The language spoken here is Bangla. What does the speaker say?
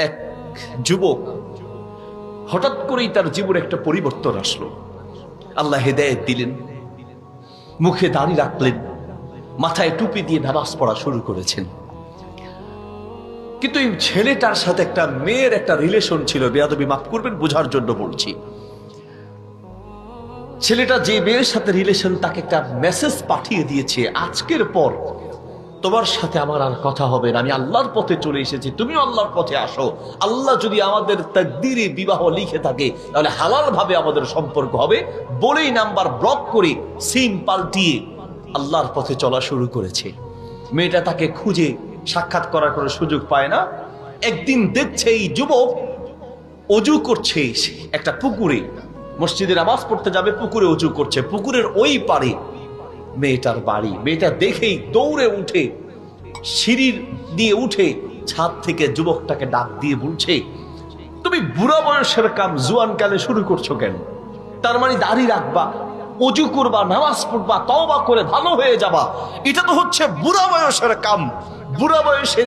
এক যুবক হঠাৎ করেই তার জীবনে একটা পরিবর্তন আসলো। আল্লাহ হেদায়েত দিলেন, মুখে দাড়ি রাখলেন, মাথায় টুপি দিয়ে নামাজ পড়া শুরু করেছেন। কিন্তু এই ছেলেটার সাথে একটা মেয়ের একটা রিলেশন ছিল। বেয়াদবি মাফ করবেন, বোঝার জন্য বলছি। ছেলেটা যে মেয়ের সাথে রিলেশন, তাকে একটা মেসেজ পাঠিয়ে দিয়েছে, আজকের পর তোমার সাথে আমার আর কথা হবে না, আমি আল্লাহর পথে চলে এসেছি, তুমিও আল্লাহর পথে আসো। আল্লাহ যদি আমাদের তাকদীরে বিবাহ লিখে থাকে তাহলে হালাল ভাবে আমাদের সম্পর্ক হবে। বলেই নাম্বার ব্লক করে সিম পাল্টিয়ে আল্লাহর পথে চলা শুরু করেছে। মেয়েটা তাকে খুঁজে সাক্ষাৎ করার কোনো সুযোগ পায় না। একদিন দেখছে এই যুবক অজু করছে একটা পুকুরে, মসজিদে নামাজ পড়তে যাবে, পুকুরে অজু করছে। পুকুরের ওই পারে মেয়েটার বাড়ি। মেয়েটা দেখেই দৌড়ে উঠে সিঁড়ির দিয়ে উঠে ছাদ থেকে যুবকটাকে ডাক দিয়ে বলছে, তুমি বুড়া বয়সের কাম জুয়ান কালে শুরু করছো কেন? তার মানে দাড়ি রাখবা, অজু করবা, নামাজ পড়বা, তওবা করে ভালো হয়ে যাবা, এটা তো হচ্ছে বুড়া বয়সের কাম। বুড়া বয়সে